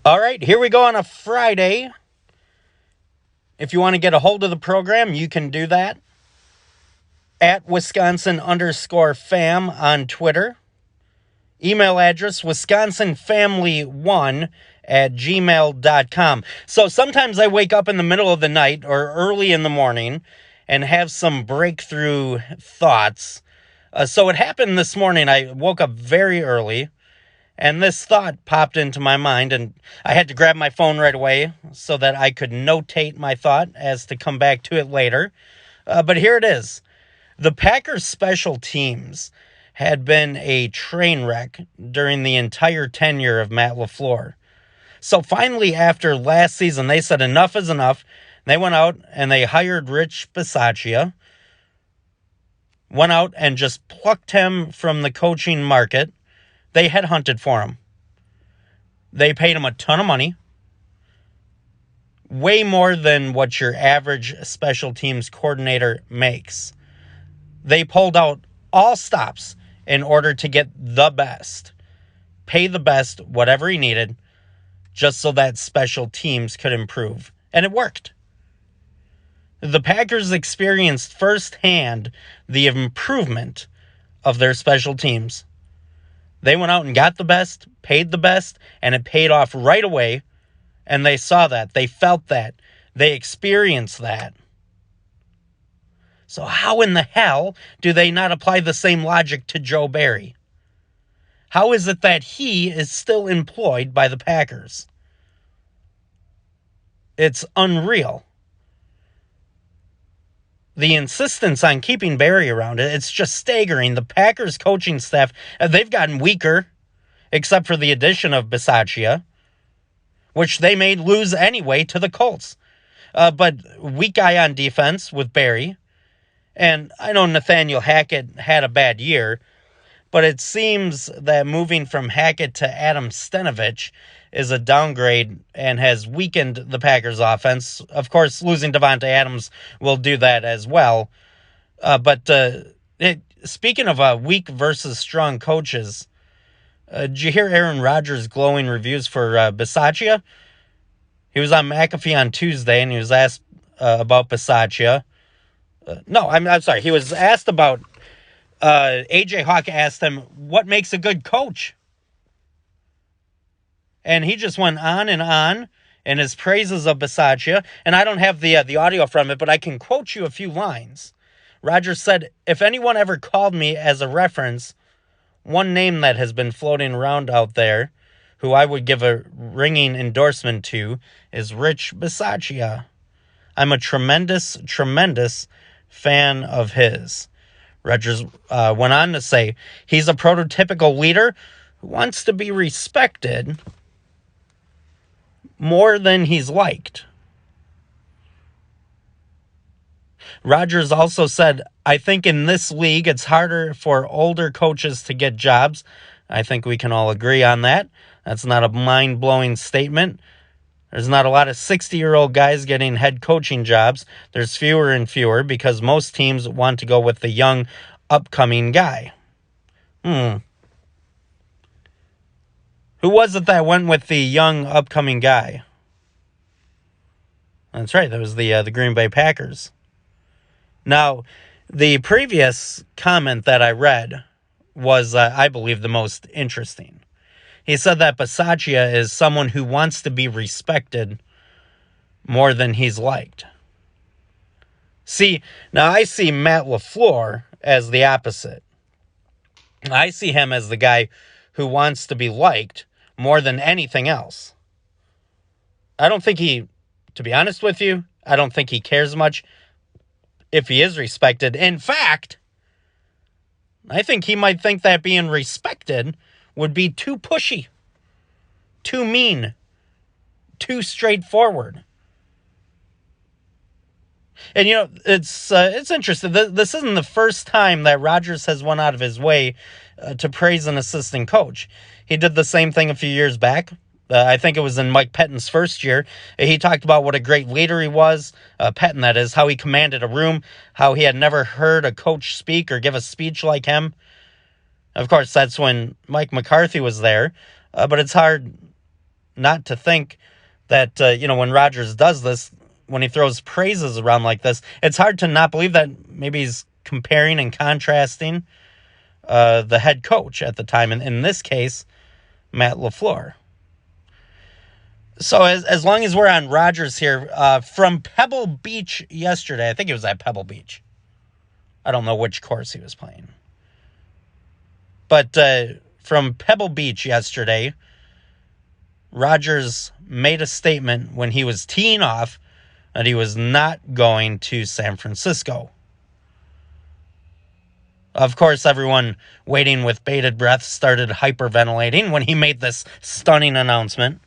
All right, here we go on a Friday. If you want to get a hold of the program, you can do that at Wisconsin_fam on Twitter. Email address wisconsinfamily1@gmail.com. So sometimes I wake up in the middle of the night or early in the morning and have some breakthrough thoughts. So it happened this morning. I woke up very early and this thought popped into my mind, and I had to grab my phone right away so that I could notate my thought as to come back to it later. But here it is. The Packers special teams had been a train wreck during the entire tenure of Matt LaFleur. So finally, after last season, they said enough is enough. They went out and they hired Rich Bisaccia, went out and just plucked him from the coaching market. They headhunted for him. They paid him a ton of money, way more than what your average special teams coordinator makes. They pulled out all stops in order to get the best, pay the best, whatever he needed, just so that special teams could improve. And it worked. The Packers experienced firsthand the improvement of their special teams. They went out and got the best, paid the best, and it paid off right away. And they saw that. They felt that. They experienced that. So how in the hell do they not apply the same logic to Joe Barry? How is it that he is still employed by the Packers? It's unreal. The insistence on keeping Barry around, it's just staggering. The Packers coaching staff, they've gotten weaker, except for the addition of Bisaccia, which they may lose anyway to the Colts. But weak guy on defense with Barry. And I know Nathaniel Hackett had a bad year, but it seems that moving from Hackett to Adam Stenavich is a downgrade and has weakened the Packers offense. Of course, losing Devontae Adams will do that as well. Speaking of weak versus strong coaches, did you hear Aaron Rodgers' glowing reviews for Bisaccia? He was on McAfee on Tuesday, and he was asked about Bisaccia. I'm sorry. He was asked about... A.J. Hawk asked him, what makes a good coach? And he just went on in his praises of Bisaccia. And I don't have the audio from it, but I can quote you a few lines. Rodgers said, if anyone ever called me as a reference, one name that has been floating around out there, who I would give a ringing endorsement to, is Rich Bisaccia. I'm a tremendous, tremendous fan of his. Rodgers went on to say, he's a prototypical leader who wants to be respected more than he's liked. Rodgers also said, I think in this league it's harder for older coaches to get jobs. I think we can all agree on that. That's not a mind-blowing statement. There's not a lot of 60-year-old guys getting head coaching jobs. There's fewer and fewer because most teams want to go with the young, upcoming guy. Who was it that went with the young, upcoming guy? That's right, that was the Green Bay Packers. Now, the previous comment that I read was, I believe, the most interesting. He said that Bisaccia is someone who wants to be respected more than he's liked. See, now I see Matt LaFleur as the opposite. I see him as the guy who wants to be liked more than anything else. I don't think to be honest with you, I don't think he cares much if he is respected. In fact, I think he might think that being respected would be too pushy, too mean, too straightforward. And, it's interesting. This isn't the first time that Rodgers has went out of his way to praise an assistant coach. He did the same thing a few years back. I think it was in Mike Pettine's first year. He talked about what a great leader he was, Pettin that is, how he commanded a room, how he had never heard a coach speak or give a speech like him. Of course, that's when Mike McCarthy was there, but it's hard not to think that, when Rodgers does this, when he throws praises around like this, it's hard to not believe that maybe he's comparing and contrasting the head coach at the time, and in this case, Matt LaFleur. So as long as we're on Rodgers here, from Pebble Beach yesterday, I think it was at Pebble Beach. I don't know which course he was playing. But from Pebble Beach yesterday, Rodgers made a statement when he was teeing off that he was not going to San Francisco. Of course, everyone waiting with bated breath started hyperventilating when he made this stunning announcement.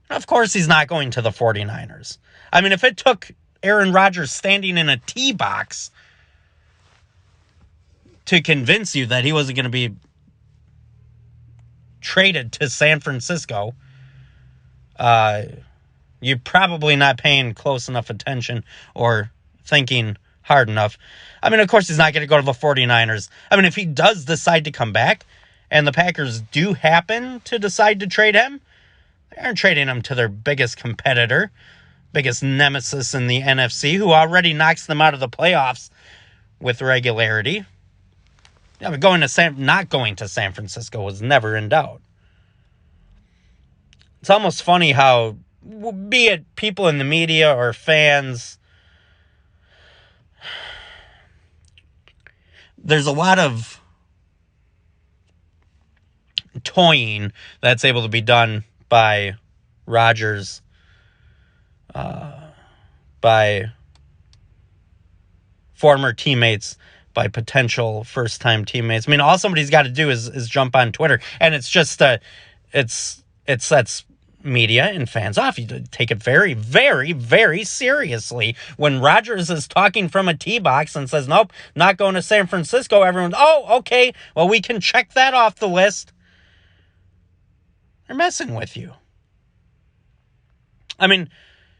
Of course, he's not going to the 49ers. I mean, if it took Aaron Rodgers standing in a tee box to convince you that he wasn't going to be traded to San Francisco, you're probably not paying close enough attention or thinking hard enough. I mean, of course, he's not going to go to the 49ers. I mean, if he does decide to come back and the Packers do happen to decide to trade him, they aren't trading him to their biggest competitor, biggest nemesis in the NFC, who already knocks them out of the playoffs with regularity. Yeah, but not going to San Francisco was never in doubt. It's almost funny how, be it people in the media or fans, there's a lot of toying that's able to be done by Rodgers, by former teammates, by potential first-time teammates. I mean, all somebody's got to do is jump on Twitter, and it's just it sets media and fans off. You take it very, very, very seriously. When Rodgers is talking from a tee box and says, nope, not going to San Francisco, everyone's, oh, okay, well, we can check that off the list. They're messing with you. I mean,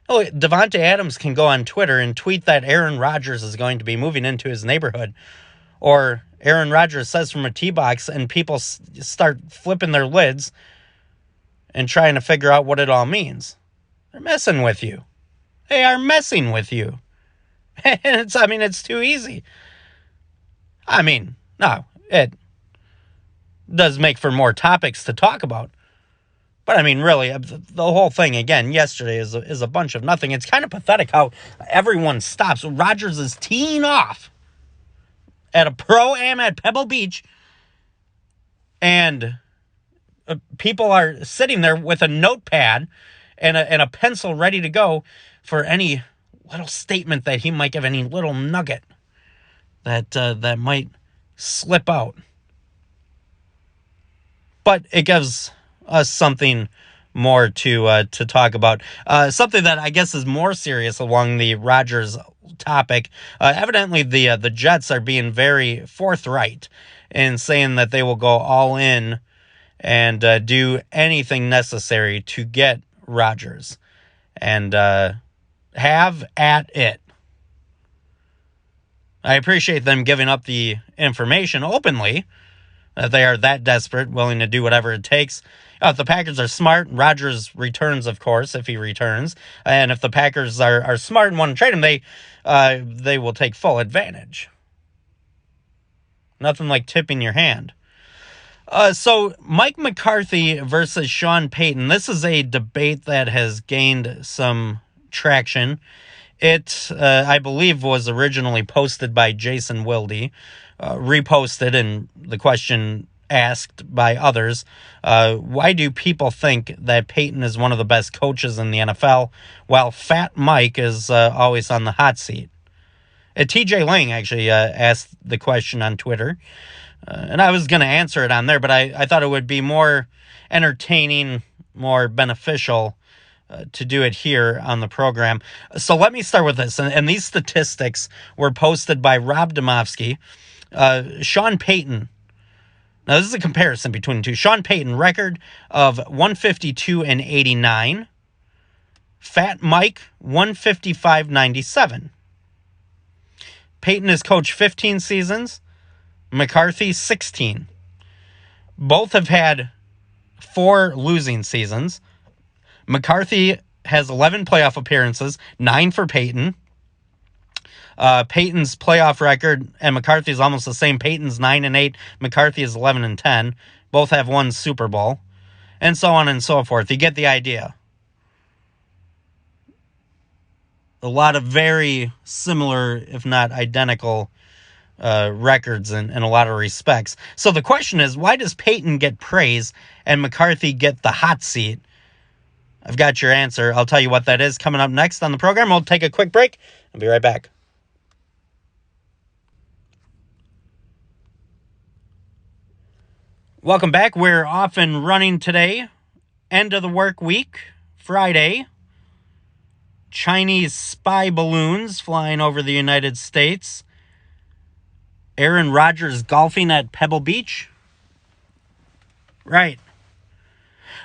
Devontae Adams can go on Twitter and tweet that Aaron Rodgers is going to be moving into his neighborhood. Or Aaron Rodgers says from a tee box, and people start flipping their lids and trying to figure out what it all means. They're messing with you. They are messing with you. And it's too easy. I mean, no, it does make for more topics to talk about. But I mean, really, the whole thing, again, yesterday is a bunch of nothing. It's kind of pathetic how everyone stops. Rodgers is teeing off at a pro-am at Pebble Beach, and people are sitting there with a notepad and a pencil ready to go for any little statement that he might give, any little nugget that might slip out. But it gives us something more to talk about. Something that I guess is more serious along the Rodgers topic. Evidently, the Jets are being very forthright in saying that they will go all in and do anything necessary to get Rodgers and have at it. I appreciate them giving up the information openly, that they are that desperate, willing to do whatever it takes. If the Packers are smart, Rodgers returns, of course, if he returns. And if the Packers are smart and want to trade him, they will take full advantage. Nothing like tipping your hand. So Mike McCarthy versus Sean Payton. This is a debate that has gained some traction. It, I believe, was originally posted by Jason Wilde, reposted, and the question asked by others, why do people think that Payton is one of the best coaches in the NFL, while Fat Mike is always on the hot seat? TJ Lang actually asked the question on Twitter, and I was going to answer it on there, but I thought it would be more entertaining, more beneficial to do it here on the program. So let me start with this, and these statistics were posted by Rob Domofsky. Sean Payton. Now, this is a comparison between the two. Sean Payton, record of 152-89. Fat Mike, 155-97. Payton has coached 15 seasons. McCarthy, 16. Both have had 4 losing seasons. McCarthy has 11 playoff appearances, 9 for Payton. Payton's playoff record and McCarthy's almost the same. Payton's 9-8, McCarthy is 11-10. Both have won Super Bowl, and so on and so forth. You get the idea. A lot of very similar, if not identical, records in a lot of respects. So the question is, why does Payton get praise and McCarthy get the hot seat? I've got your answer. I'll tell you what that is coming up next on the program. We'll take a quick break. I'll be right back. Welcome back. We're off and running today. End of the work week, Friday. Chinese spy balloons flying over the United States. Aaron Rodgers golfing at Pebble Beach. Right.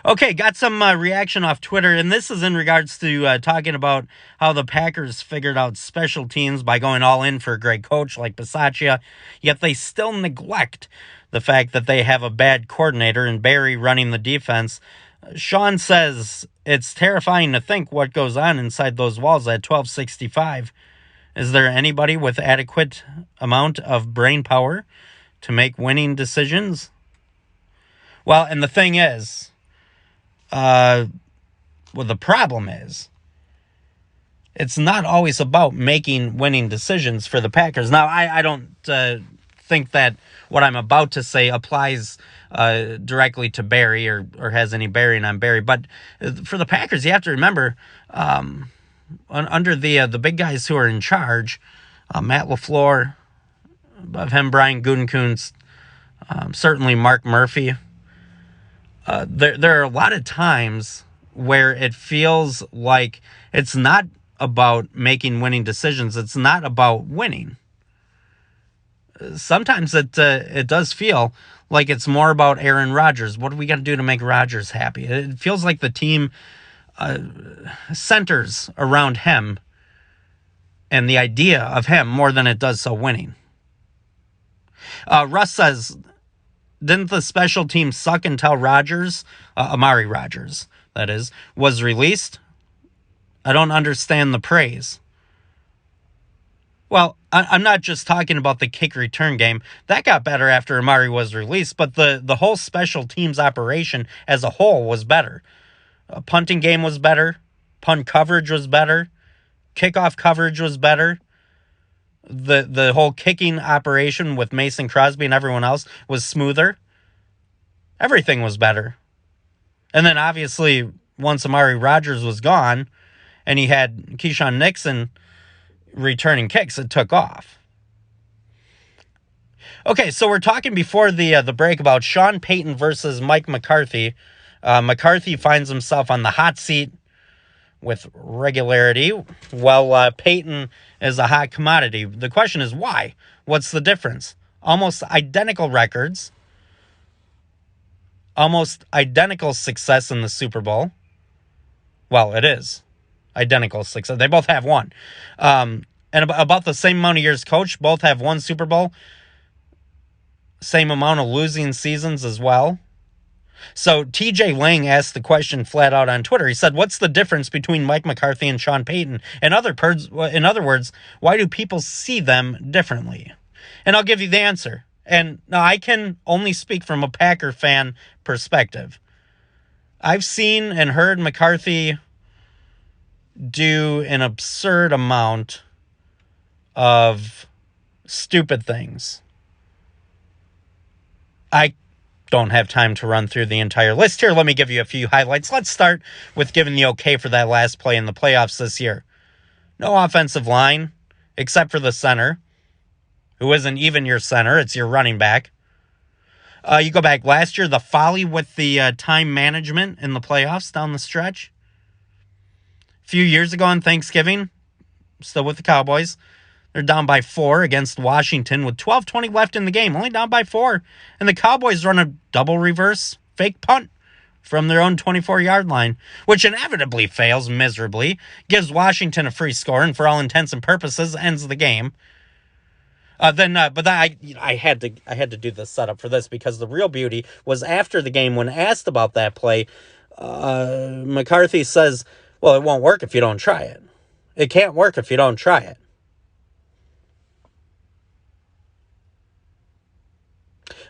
Okay, got some reaction off Twitter, and this is in regards to talking about how the Packers figured out special teams by going all in for a great coach like Bisaccia, yet they still neglect the fact that they have a bad coordinator in Barry running the defense. Sean says, it's terrifying to think what goes on inside those walls at 1265. Is there anybody with adequate amount of brain power to make winning decisions? Well, and the thing is, the problem is, it's not always about making winning decisions for the Packers. Now, I don't think that what I'm about to say applies directly to Barry or has any bearing on Barry. But for the Packers, you have to remember, under the big guys who are in charge, Matt LaFleur, above him Brian Gutekunst, certainly Mark Murphy. There are a lot of times where it feels like it's not about making winning decisions. It's not about winning. Sometimes it does feel like it's more about Aaron Rodgers. What do we got to do to make Rodgers happy? It feels like the team centers around him and the idea of him more than it does so winning. Russ says, didn't the special team suck until Rodgers, Amari Rodgers, that is, was released? I don't understand the praise. Well, I'm not just talking about the kick return game. That got better after Amari was released, but the whole special teams operation as a whole was better. Punting game was better. Punt coverage was better. Kickoff coverage was better. The whole kicking operation with Mason Crosby and everyone else was smoother. Everything was better. And then obviously, once Amari Rodgers was gone and he had Keyshawn Nixon returning kicks, it took off. Okay, so we're talking before the break about Sean Payton versus Mike McCarthy. McCarthy finds himself on the hot seat with regularity, while Payton is a hot commodity. The question is why? What's the difference? Almost identical records. Almost identical success in the Super Bowl. Well, it is identical success. They both have one. And about the same amount of years coached. Both have one Super Bowl. Same amount of losing seasons as well. So TJ Lang asked the question flat out on Twitter. He said, what's the difference between Mike McCarthy and Sean Payton? In other words, why do people see them differently? And I'll give you the answer. And now I can only speak from a Packer fan perspective. I've seen and heard McCarthy do an absurd amount of stupid things. I don't have time to run through the entire list here. Let me give you a few highlights. Let's start with giving the okay for that last play in the playoffs this year. No offensive line, except for the center, who isn't even your center. It's your running back. You go back last year, the folly with the time management in the playoffs down the stretch. A few years ago on Thanksgiving, still with the Cowboys, they're down by 4 against Washington with 12:20 left in the game, only down by 4. And the Cowboys run a double reverse fake punt from their own 24-yard line, which inevitably fails miserably, gives Washington a free score, and for all intents and purposes ends the game. I had to do the setup for this because the real beauty was after the game when asked about that play. McCarthy says, "Well, it won't work if you don't try it. It can't work if you don't try it."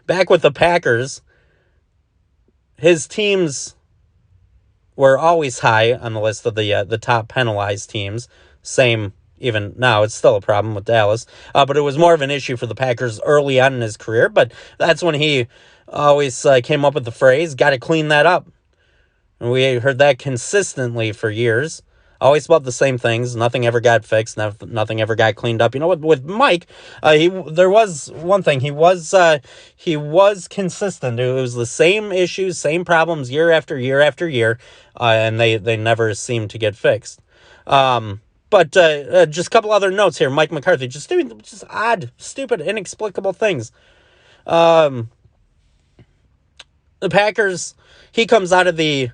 Back with the Packers, his teams were always high on the list of the top penalized teams. Same even now, it's still a problem with Dallas. But it was more of an issue for the Packers early on in his career. But that's when he always came up with the phrase, "Got to clean that up." And we heard that consistently for years. Always about the same things. Nothing ever got fixed. Nothing ever got cleaned up. You know, with Mike, there was one thing. He was consistent. It was the same issues, same problems year after year after year, and they never seemed to get fixed. But just a couple other notes here. Mike McCarthy just doing just odd, stupid, inexplicable things. The Packers. He comes out of the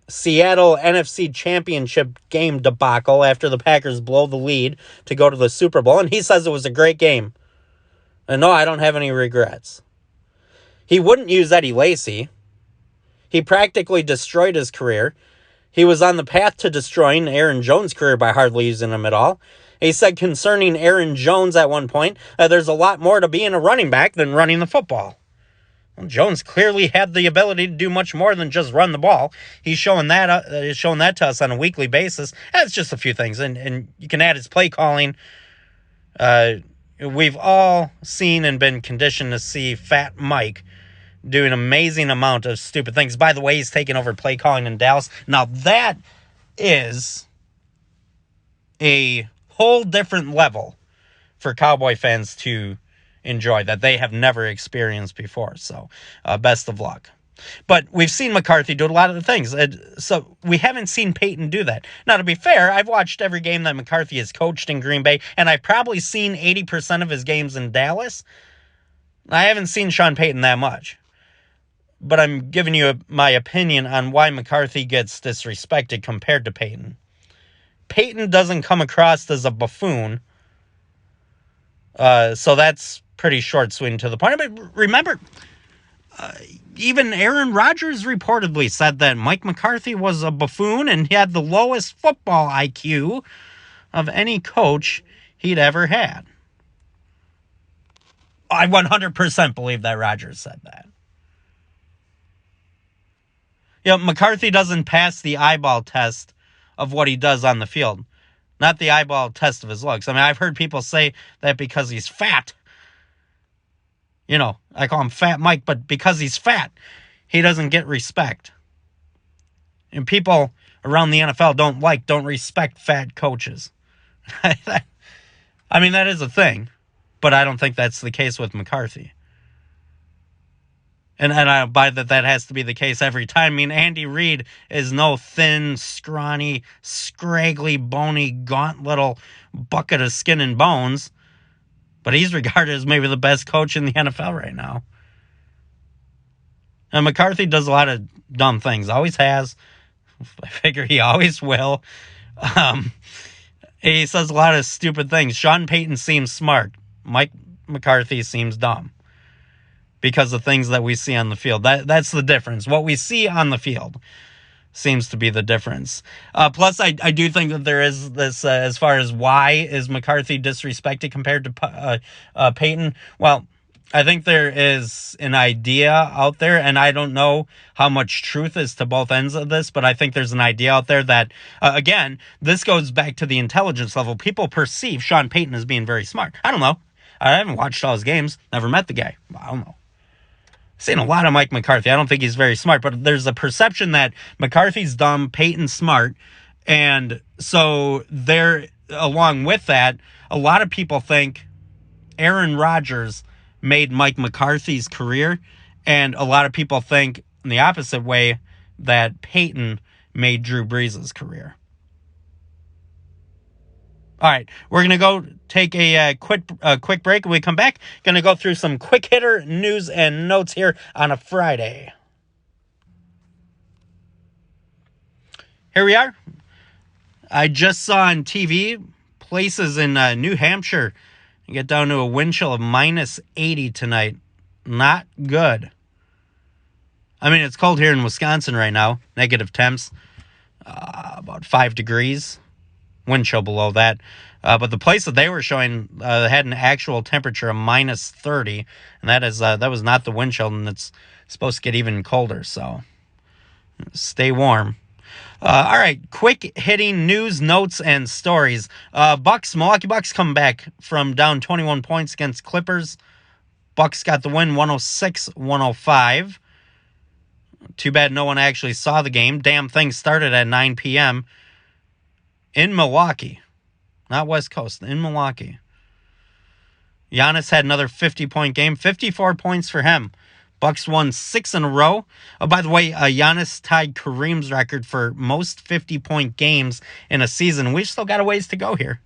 Seattle NFC Championship game debacle after the Packers blow the lead to go to the Super Bowl, and he says it was a great game. And no, I don't have any regrets. He wouldn't use Eddie Lacy. He practically destroyed his career. He was on the path to destroying Aaron Jones' career by hardly using him at all. He said concerning Aaron Jones at one point, there's a lot more to being a running back than running the football. Well, Jones clearly had the ability to do much more than just run the ball. He's showing that to us on a weekly basis. That's just a few things, and you can add his play calling. We've all seen and been conditioned to see Fat Mike do an amazing amount of stupid things. By the way, he's taking over play calling in Dallas. Now that is a whole different level for Cowboy fans to enjoy that they have never experienced before. So best of luck. But we've seen McCarthy do a lot of the things. So we haven't seen Payton do that. Now, to be fair, I've watched every game that McCarthy has coached in Green Bay, and I've probably seen 80% of his games in Dallas. I haven't seen Sean Payton that much. But I'm giving you my opinion on why McCarthy gets disrespected compared to Payton. Payton doesn't come across as a buffoon. So that's pretty short, sweet, and to the point. But remember, even Aaron Rodgers reportedly said that Mike McCarthy was a buffoon and he had the lowest football IQ of any coach he'd ever had. I 100% believe that Rodgers said that. McCarthy doesn't pass the eyeball test of what he does on the field. Not the eyeball test of his looks. I mean, I've heard people say that because he's fat. I call him Fat Mike, but because he's fat, he doesn't get respect. And people around the NFL don't respect fat coaches. I mean, that is a thing, but I don't think that's the case with McCarthy. And I don't buy that has to be the case every time. I mean, Andy Reid is no thin, scrawny, scraggly, bony, gaunt little bucket of skin and bones. But he's regarded as maybe the best coach in the NFL right now. And McCarthy does a lot of dumb things. Always has. I figure he always will. He says a lot of stupid things. Sean Payton seems smart. Mike McCarthy seems dumb. Because of things that we see on the field. That's the difference. What we see on the field seems to be the difference. Plus, I do think that there is this, as far as why is McCarthy disrespected compared to Payton? Well, I think there is an idea out there, and I don't know how much truth is to both ends of this, but I think there's an idea out there that, again, this goes back to the intelligence level. People perceive Sean Payton as being very smart. I don't know. I haven't watched all his games. Never met the guy. I don't know. Seen a lot of Mike McCarthy. I don't think he's very smart, but there's a perception that McCarthy's dumb, Payton's smart, and so there, along with that, a lot of people think Aaron Rodgers made Mike McCarthy's career, and a lot of people think in the opposite way that Payton made Drew Brees' career. All right, we're going to go take a quick break. When we come back, going to go through some quick hitter news and notes here on a Friday. Here we are. I just saw on TV places in New Hampshire You get down to a wind chill of minus 80 tonight. Not good. I mean, it's cold here in Wisconsin right now. Negative temps. About 5 degrees. Wind chill below that. But the place that they were showing had an actual temperature of minus 30. And that was not the wind chill. And it's supposed to get even colder. So stay warm. All right, quick hitting news, notes, and stories. Milwaukee Bucks come back from down 21 points against Clippers. Bucks got the win 106-105. Too bad no one actually saw the game. Damn thing started at 9 p.m. in Milwaukee. Not West Coast, in Milwaukee. Giannis had another 50-point game, 54 points for him. Bucks won 6 in a row. Oh, by the way, Giannis tied Kareem's record for most 50-point games in a season. We've still got a ways to go here.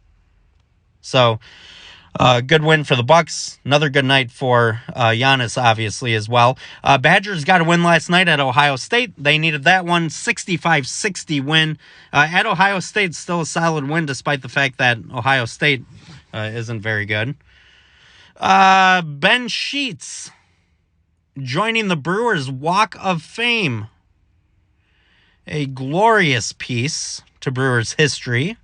So, good win for the Bucks. Another good night for Giannis, obviously, as well. Badgers got a win last night at Ohio State. They needed that one, 65-60 win. At Ohio State, still a solid win, despite the fact that Ohio State isn't very good. Ben Sheets joining the Brewers' Walk of Fame. A glorious piece to Brewers history.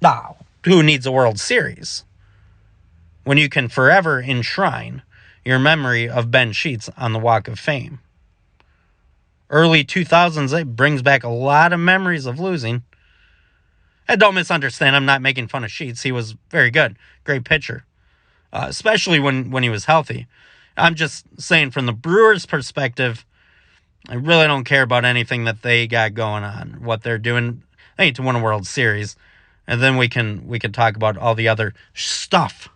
Now, who needs a World Series when you can forever enshrine your memory of Ben Sheets on the Walk of Fame? Early 2000s, it brings back a lot of memories of losing. And don't misunderstand, I'm not making fun of Sheets. He was very good, great pitcher, especially when he was healthy. I'm just saying from the Brewers' perspective, I really don't care about anything that they got going on, what they're doing. They need to win a World Series, and then we can talk about all the other stuff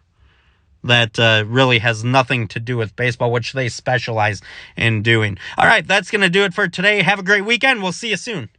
that really has nothing to do with baseball, which they specialize in doing. All right, that's going to do it for today. Have a great weekend. We'll see you soon.